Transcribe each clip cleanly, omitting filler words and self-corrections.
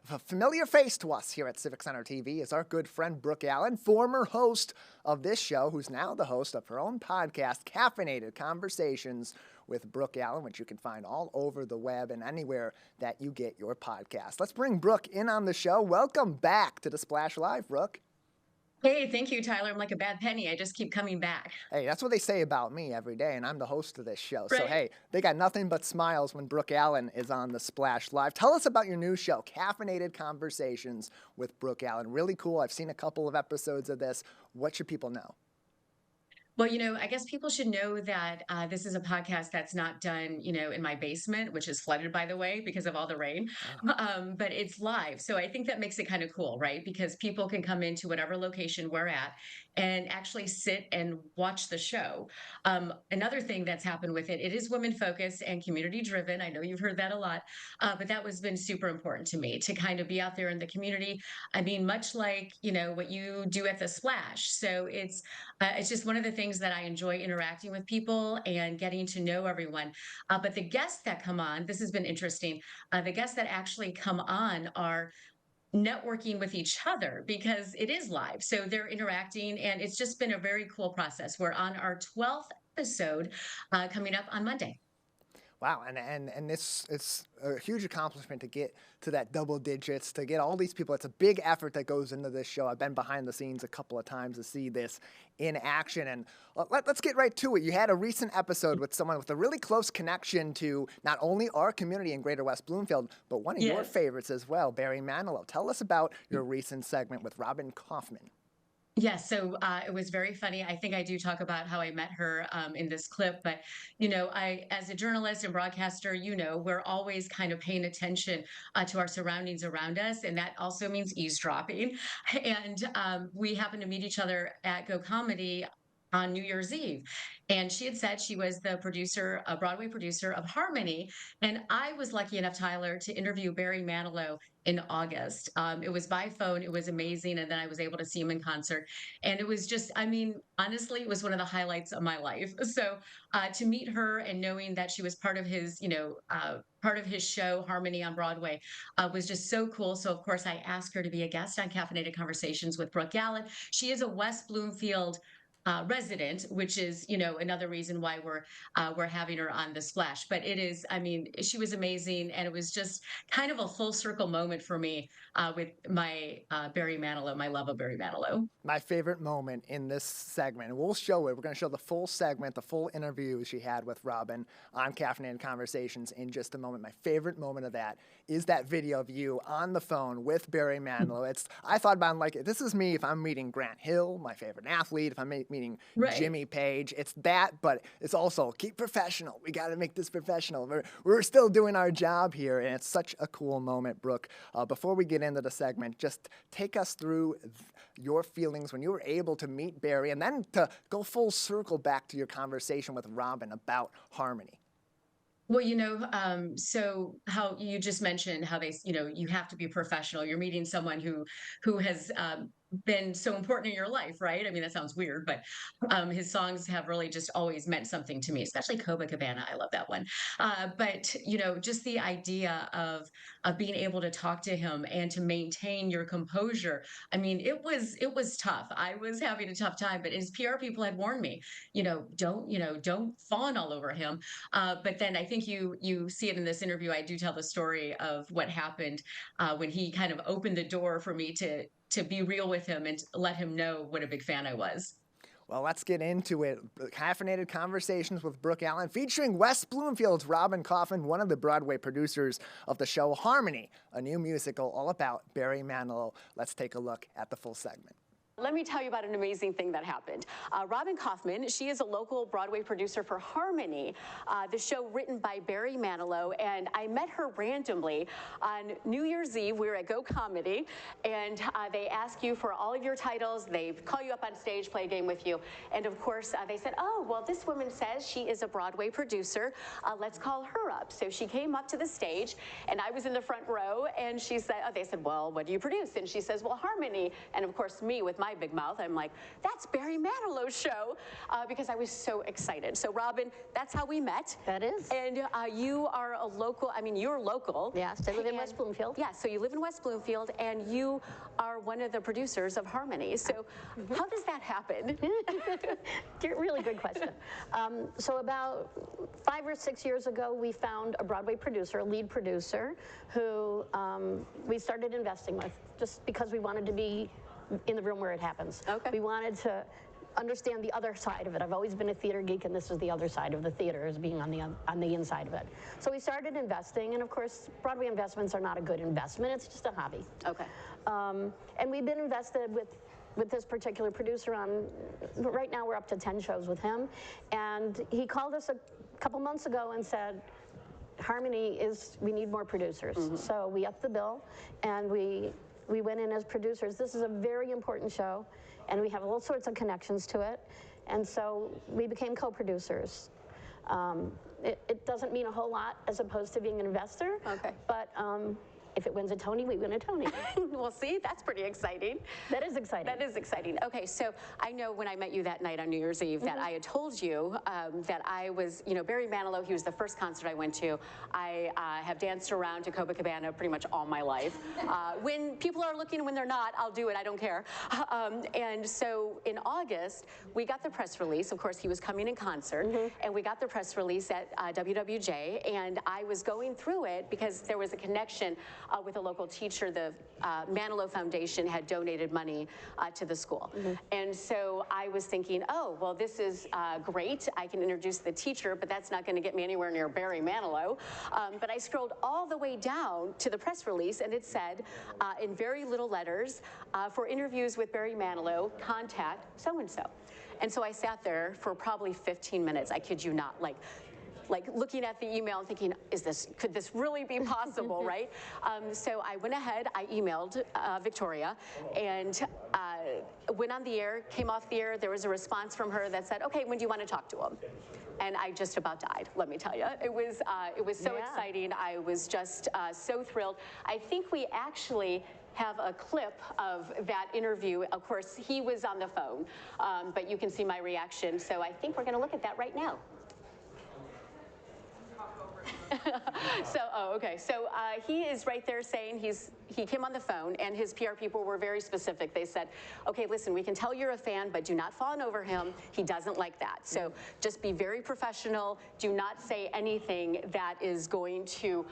A familiar face to us here at Civic Center TV is our good friend Brooke Allen, former host of this show, who's now the host of her own podcast, Caffeinated Conversations with Brooke Allen, which you can find all over the web and anywhere that you get your podcast. Let's bring Brooke in on the show. Welcome back to the Splash Live, Brooke. Hey, thank you, Tyler. I'm like a bad penny. I just keep coming back. Hey, that's what they say about me every day, and I'm the host of this show. So, Right. hey, they got nothing but smiles when Brooke Allen is on the Splash Live. Tell us about your new show, Caffeinated Conversations with Brooke Allen. Really cool. I've seen a couple of episodes of this. What should people know? Well, I guess people should know that this is a podcast that's not done, in my basement, which is flooded, by the way, because of all the rain. Oh, But it's live. So I think that makes it kind of cool, right? Because people can come into whatever location we're at and actually sit and watch the show. Another thing that's happened with it, it is women focused and community driven. I know you've heard that a lot, but that was been super important to me to kind of be out there in the community. I mean, much like, what you do at the Splash. So it's just one of the things that I enjoy interacting with people and getting to know everyone. But the guests that come on, this has been interesting. The guests that actually come on are networking with each other because it is live. So they're interacting, and it's just been a very cool process. We're on our 12th episode coming up on Monday. wow. And this it's a huge accomplishment to get to that double digits, to get all these people. It's a big effort that goes into this show. I've been behind the scenes a couple of times to see this in action. And let's get right to it. You had a recent episode with someone with a really close connection to not only our community in Greater West Bloomfield, but one of your Yes. favorites as well, Barry Manilow. Tell us about your recent segment with Robin Kaufman. Yes, so it was very funny. I think I do talk about how I met her in this clip, but as a journalist and broadcaster, we're always kind of paying attention to our surroundings around us, and that also means eavesdropping. And we happened to meet each other at Go Comedy on New Year's Eve. And she had said she was the producer, a Broadway producer of Harmony. And I was lucky enough, Tyler, to interview Barry Manilow in August. It was by phone. It was amazing. And then I was able to see him in concert. And it was just, I mean, honestly, it was one of the highlights of my life. So to meet her and knowing that she was part of his, part of his show, Harmony on Broadway, was just so cool. So, of course, I asked her to be a guest on Caffeinated Conversations with Brooke Allen. She is a West Bloomfield resident, which is another reason why we're having her on the Splash. But it is, I mean, she was amazing, and it was just kind of a full circle moment for me with my Barry Manilow, my love of Barry Manilow. My favorite moment in this segment, and we'll show it. We're going to show the full segment, the full interview she had with Robin on Caffeinated Conversations in just a moment. My favorite moment of that is that video of you on the phone with Barry Manilow. I thought about like, this is me if I'm meeting Grant Hill, my favorite athlete, if I'm meeting Right. Jimmy Page. It's that, but it's also keep professional. We got to make this professional. We're still doing our job here, and it's such a cool moment, Brooke. Before we get into the segment, just take us through your feelings when you were able to meet Barry, and then to go full circle back to your conversation with Robin about Harmony. Well, so how you just mentioned how you have to be professional. You're meeting someone who has been so important in your life, right? I mean, that sounds weird, but his songs have really just always meant something to me, especially Copacabana. I love that one. But just the idea of being able to talk to him and to maintain your composure. I mean, it was tough. I was having a tough time, but his PR people had warned me, don't fawn all over him. But then I think you see it in this interview. I do tell the story of what happened when he kind of opened the door for me to be real with him and let him know what a big fan I was. Well, let's get into it. Caffeinated Conversations with Brooke Allen, featuring West Bloomfield's Robin Kaufman, one of the Broadway producers of the show Harmony, a new musical all about Barry Manilow. Let's take a look at the full segment. Let me tell you about an amazing thing that happened. Robin Kaufman, she is a local Broadway producer for Harmony, the show written by Barry Manilow, and I met her randomly on New Year's Eve. We were at Go Comedy, and they ask you for all of your titles. They call you up on stage, play a game with you, and of course, they said, oh, well, this woman says she is a Broadway producer. Let's call her up. So she came up to the stage, and I was in the front row, and she said, they said, well, what do you produce? And she says, well, Harmony, and of course, me with my my big mouth. I'm like, that's Barry Manilow's show, because I was so excited. So Robin, that's how we met. That is. And you are a local, I mean, you're local. Yes, I live in West Bloomfield. Yeah, so you live in West Bloomfield, and you are one of the producers of Harmony. So how does that happen? Really good question. So about 5 or 6 years ago, we found a Broadway producer, a lead producer, who we started investing with, just because we wanted to be in the room where it happens. Okay. We wanted to understand the other side of it. I've always been a theater geek, and this is the other side of the theater, is being on the inside of it. So we started investing, and of course, Broadway investments are not a good investment. It's just a hobby. Okay. And we've been invested with this particular producer on, right now we're up to 10 shows with him. And he called us a couple months ago and said, Harmony we need more producers. So we upped the bill, and we went in as producers. This is a very important show, and we have all sorts of connections to it. And so we became co-producers. It doesn't mean a whole lot as opposed to being an investor. Okay. But if it wins a Tony, we win a Tony. Well, see, that's pretty exciting. That is exciting. That is exciting. Okay, so I know when I met you that night on New Year's Eve that I had told you that I was, Barry Manilow, he was the first concert I went to. I have danced around to Copacabana pretty much all my life. When people are looking, when they're not, I'll do it, I don't care. And so in August, we got the press release. Of course, he was coming in concert, and we got the press release at WWJ, and I was going through it because there was a connection with a local teacher. The Manilow Foundation had donated money to the school. And so I was thinking, oh, well, this is great. I can introduce the teacher, but that's not going to get me anywhere near Barry Manilow. But I scrolled all the way down to the press release, and it said in very little letters, for interviews with Barry Manilow, contact so-and-so. And so I sat there for probably 15 minutes, I kid you not, like looking at the email and thinking, could this really be possible, right? So I went ahead, I emailed Victoria, and went on the air, came off the air. There was a response from her that said, okay, when do you want to talk to him? And I just about died, let me tell you. It was so exciting. I was just so thrilled. I think we actually have a clip of that interview. Of course, he was on the phone, but you can see my reaction. So I think we're going to look at that right now. So he is right there saying he came on the phone, and his PR people were very specific. They said, okay, listen, we can tell you're a fan, but do not fawn over him. He doesn't like that. So just be very professional. Do not say anything that is going to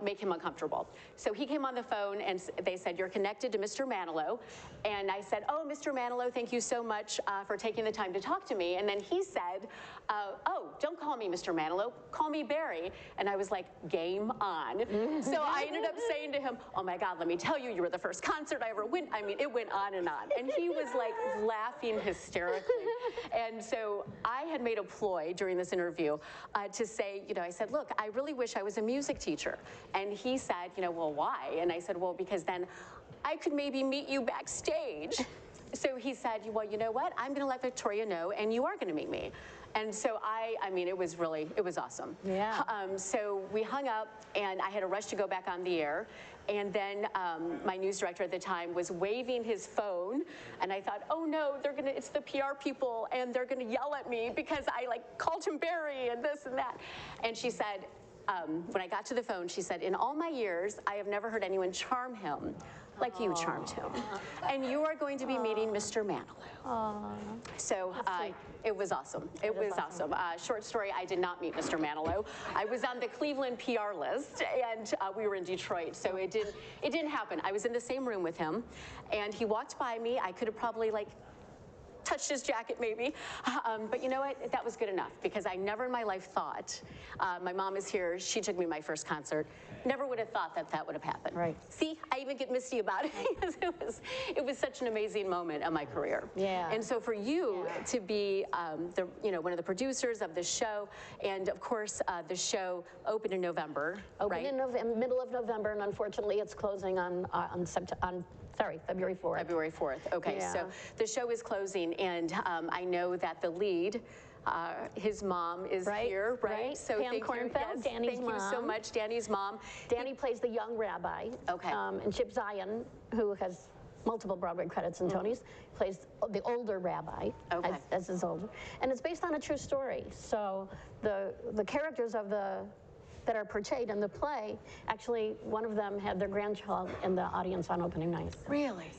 make him uncomfortable. So he came on the phone, and they said, you're connected to Mr. Manilow. And I said, oh, Mr. Manilow, thank you so much for taking the time to talk to me. And then he said, oh, don't call me Mr. Manilow, call me Barry. And I was like, game on. So I ended up saying to him, oh my God, let me tell you, you were the first concert I ever went. I mean, it went on. And he was like laughing hysterically. And so I had made a ploy during this interview to say, I said, look, I really wish I was a music teacher. And he said, well, why? And I said, well, because then I could maybe meet you backstage. So he said, well, you know what? I'm going to let Victoria know, and you are going to meet me. And so I mean, it was awesome. Yeah. So we hung up, and I had to rush to go back on the air. And then my news director at the time was waving his phone, and I thought, oh no, it's the PR people, and they're gonna yell at me because I called him Barry and this and that. And she said, when I got to the phone, she said, in all my years, I have never heard anyone charm him like you charmed him. And you are going to be meeting Mr. Manilow. So it was awesome. It was awesome. Short story, I did not meet Mr. Manilow. I was on the Cleveland PR list, and we were in Detroit, so it didn't happen. I was in the same room with him, and he walked by me. I could have probably touched his jacket maybe, but you know what, that was good enough, because I never in my life thought, my mom is here, she took me to my first concert, never would have thought that would have happened. Right. See, I even get misty about it, because it was such an amazing moment in my career. Yeah. And so for you to be one of the producers of the show, and of course the show opened in November, right? Opened in middle of November, and unfortunately it's closing on February 4th. February 4th, okay. Yeah. So the show is closing, and I know that the lead, his mom is here, right? So Pam Kornfeld, Danny's mom. Thank you so much, Danny's mom. Danny plays the young rabbi. Okay. And Chip Zion, who has multiple Broadway credits and Tonys, plays the older rabbi, Okay. as his older, and it's based on a true story. So the characters of that are portrayed in the play, actually, one of them had their grandchild in the audience on opening night. Really?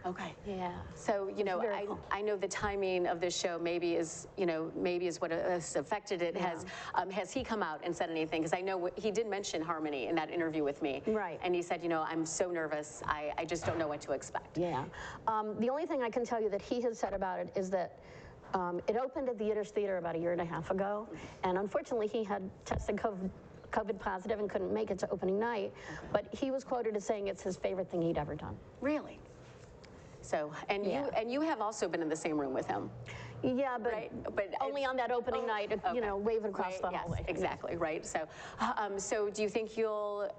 Okay. Yeah. So, you know, very cool. I know the timing of this show maybe is, you know, maybe is what has affected it. Has he come out and said anything? Because I know he did mention Harmony in that interview with me. Right. And he said, you know, I'm so nervous. I just don't know what to expect. Yeah. The only thing I can tell you that he has said about it is that it opened at the Yiddish Theater about 1.5 years ago, and unfortunately he had tested COVID positive and couldn't make it to opening night, but he was quoted as saying it's his favorite thing he'd ever done. Really? So, and you have also been in the same room with him. Yeah, but, Right, but only on that opening night, okay. you know, waving across Right, the yes, hallway. exactly, right. So, so do you think you'll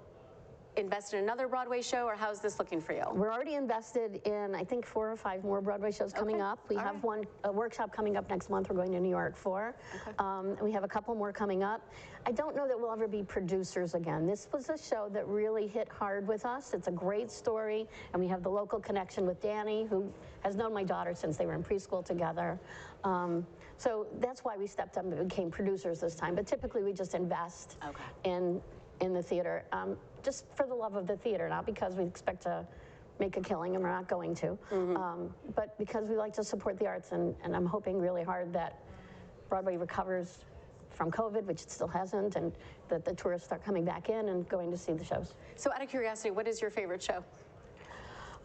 invest in another Broadway show, or how's this looking for you? We're already invested in, I think, 4 or 5 more Broadway shows coming up. We have a workshop coming up next month we're going to New York for. And we have a couple more coming up. I don't know that we'll ever be producers again. This was a show that really hit hard with us. It's a great story, and we have the local connection with Danny, who has known my daughter since they were in preschool together. So that's why we stepped up and became producers this time. But typically we just invest in the theater, just for the love of the theater, not because we expect to make a killing, and we're not going to, but because we like to support the arts, and I'm hoping really hard that Broadway recovers from COVID, which it still hasn't, and that the tourists start coming back in and going to see the shows. So out of curiosity, what is your favorite show?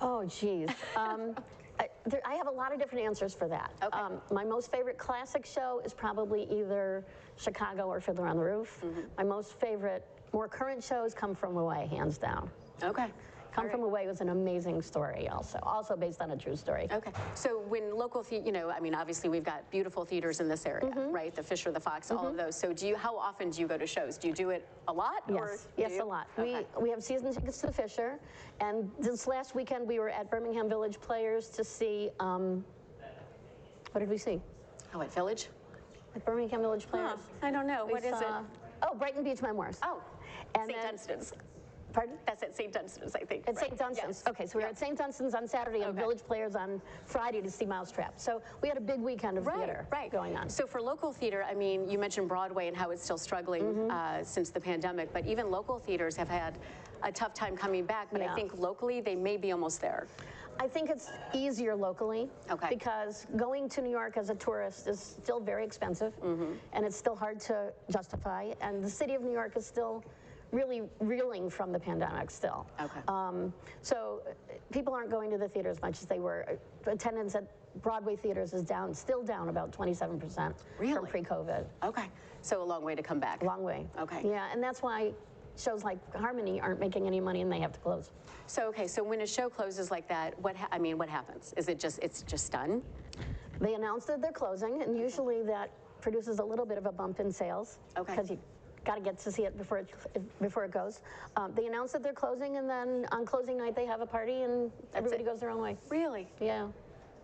Oh, geez. I have a lot of different answers for that. Okay. My most favorite classic show is probably either Chicago or Fiddler on the Roof. My most favorite more current shows come from Away, hands down. Okay. Come From Away was an amazing story also based on a true story. Okay. So when local, you know, I mean, obviously we've got beautiful theaters in this area, right? The Fisher, the Fox, all of those. So how often do you go to shows? Do you do it a lot? Yes, a lot. Okay. We have season tickets to the Fisher, and this last weekend we were at Birmingham Village Players to see, what did we see? Oh, at Village? At Birmingham Village Players. I don't know. What is it? Oh, Brighton Beach Memoirs. Oh, and St. then- Dunstan's. Pardon? That's at St. Dunstan's, I think. At right? St. Dunstan's. Yes. Okay, so we were at St. Dunstan's on Saturday and Village Players on Friday to see Mousetrap. So we had a big weekend of theater going on. So for local theater, I mean, you mentioned Broadway and how it's still struggling since the pandemic, but even local theaters have had a tough time coming back, but I think locally they may be almost there. I think it's easier locally because going to New York as a tourist is still very expensive and it's still hard to justify, and the city of New York is still really reeling from the pandemic still. So people aren't going to the theater as much as they were. Attendance at Broadway theaters is still down about 27% from pre-COVID. Okay, so a long way to come back. Long way. Okay. Yeah, and that's why shows like Harmony aren't making any money and they have to close. So, okay, so when a show closes like that, what happens? Is it it's just done? They announce that they're closing, and usually that produces a little bit of a bump in sales. Because you got to get to see it before it goes. They announce that they're closing, and then on closing night they have a party and everybody goes their own way. Really? Yeah.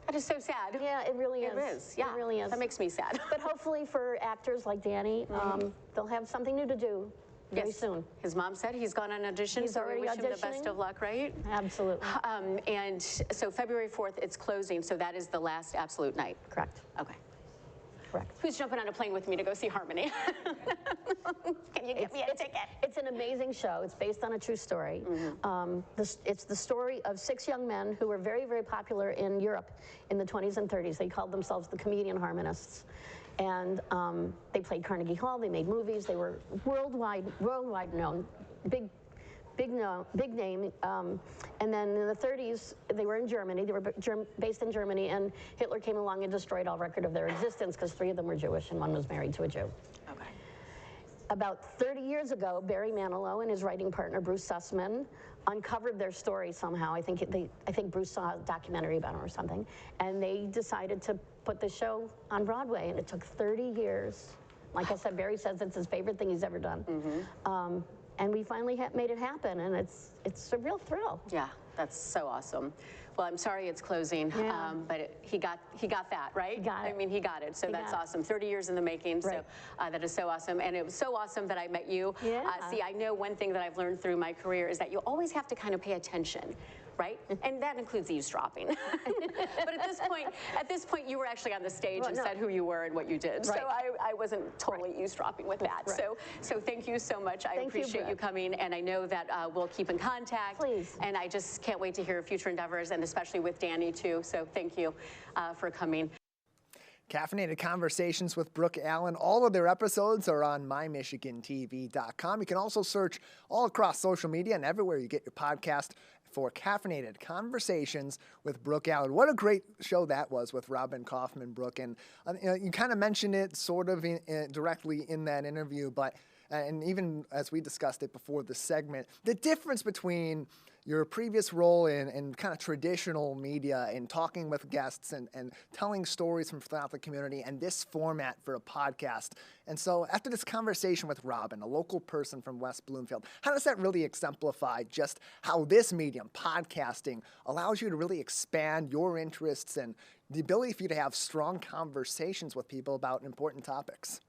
That is so sad. Yeah, it really is. It is, yeah. It really is. That makes me sad. But hopefully for actors like Danny, they'll have something new to do very soon. His mom said he's gone on audition, He's so already we wish him the best auditioning. of luck, right? Absolutely. And so February 4th, it's closing, so that is the last absolute night. Correct. Okay. Correct. Who's jumping on a plane with me to go see Harmony? Can you get me a ticket? It's an amazing show. It's based on a true story. It's the story of 6 young men who were very, very popular in Europe in the 20s and 30s. They called themselves the comedian harmonists. And they played Carnegie Hall, they made movies, they were worldwide known, big name. And then in the 30s, they were in Germany, they were based in Germany, and Hitler came along and destroyed all record of their existence because 3 of them were Jewish and 1 was married to a Jew. Okay. About 30 years ago, Barry Manilow and his writing partner, Bruce Sussman, uncovered their story somehow. I think Bruce saw a documentary about him or something, and they decided to put the show on Broadway, and it took 30 years. Like I said, Barry says it's his favorite thing he's ever done. And we finally made it happen, and it's a real thrill. Yeah, that's so awesome. Well, I'm sorry it's closing, but he got that, right? He got it. I mean, he got it, so that's awesome. 30 years in the making, so that is so awesome. And it was so awesome that I met you. Yeah. See, I know one thing that I've learned through my career is that you always have to kind of pay attention right? And that includes eavesdropping. But at this point, you were actually on the stage and said who you were and what you did. Right. So I wasn't totally eavesdropping with that. Right. So thank you so much. I appreciate you coming, and I know that we'll keep in contact. Please. And I just can't wait to hear future endeavors, and especially with Danny too. So thank you for coming. Caffeinated Conversations with Brooke Allen. All of their episodes are on mymichigantv.com. You can also search all across social media and everywhere you get your podcast for Caffeinated Conversations with Brooke Allen. What a great show that was with Robin Kaufman, Brooke. And you kind of mentioned it sort of directly in that interview, but and even as we discussed it before the segment, the difference between your previous role in kind of traditional media and talking with guests and telling stories from throughout the community and this format for a podcast. And so after this conversation with Robin, a local person from West Bloomfield, how does that really exemplify just how this medium, podcasting, allows you to really expand your interests and the ability for you to have strong conversations with people about important topics?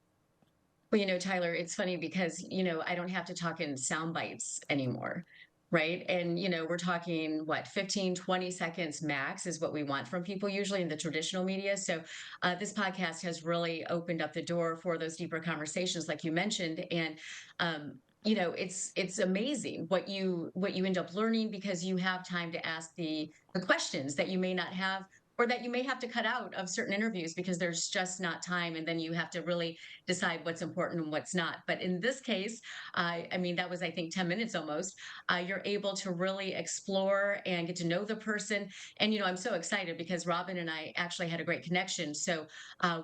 Well, Tyler, it's funny because, I don't have to talk in sound bites anymore. Right. And, we're talking 15, 20 seconds max is what we want from people usually in the traditional media. So this podcast has really opened up the door for those deeper conversations, like you mentioned. And, it's amazing what you end up learning because you have time to ask the questions that you may not have or that you may have to cut out of certain interviews because there's just not time. And then you have to really decide what's important and what's not. But in this case, that was, I think, 10 minutes almost. You're able to really explore and get to know the person. And, I'm so excited because Robin and I actually had a great connection. So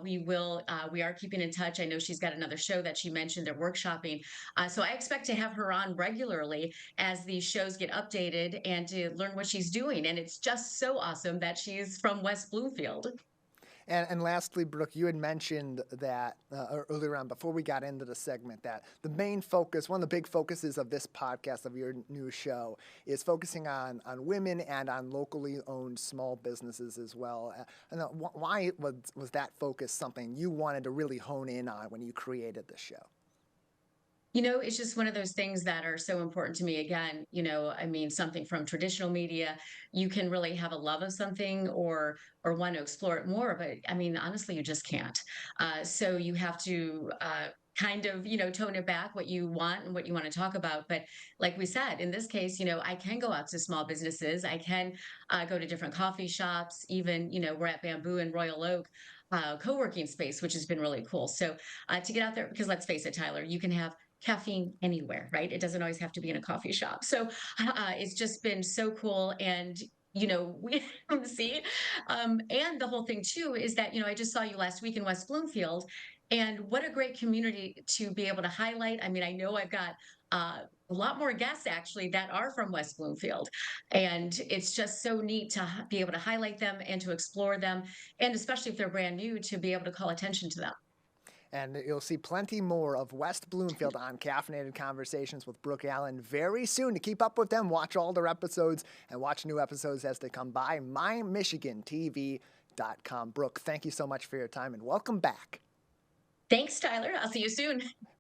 we are keeping in touch. I know she's got another show that she mentioned they're workshopping. So I expect to have her on regularly as these shows get updated and to learn what she's doing. And it's just so awesome that she's from West Bloomfield. And lastly, Brooke, you had mentioned that earlier on before we got into the segment that the main focus, one of the big focuses of this podcast, of your new show, is focusing on women and on locally owned small businesses as well. And why was that focus something you wanted to really hone in on when you created the show? It's just one of those things that are so important to me. Again, something from traditional media, you can really have a love of something or want to explore it more, but honestly, you just can't. So you have to kind of, tone it back what you want and what you want to talk about. But like we said, in this case, I can go out to small businesses. I can go to different coffee shops. Even, we're at Bamboo in Royal Oak. Co-working space, which has been really cool. So to get out there, because let's face it, Tyler, you can have caffeine anywhere, right? It doesn't always have to be in a coffee shop. So it's just been so cool. And, we see. And the whole thing too is that, I just saw you last week in West Bloomfield and what a great community to be able to highlight. I know I've got a lot more guests actually that are from West Bloomfield. And it's just so neat to be able to highlight them and to explore them. And especially if they're brand new, to be able to call attention to them. And you'll see plenty more of West Bloomfield on Caffeinated Conversations with Brooke Allen very soon. To keep up with them, watch all their episodes and watch new episodes as they come by. mymichigantv.com. Brooke, thank you so much for your time and welcome back. Thanks, Tyler. I'll see you soon.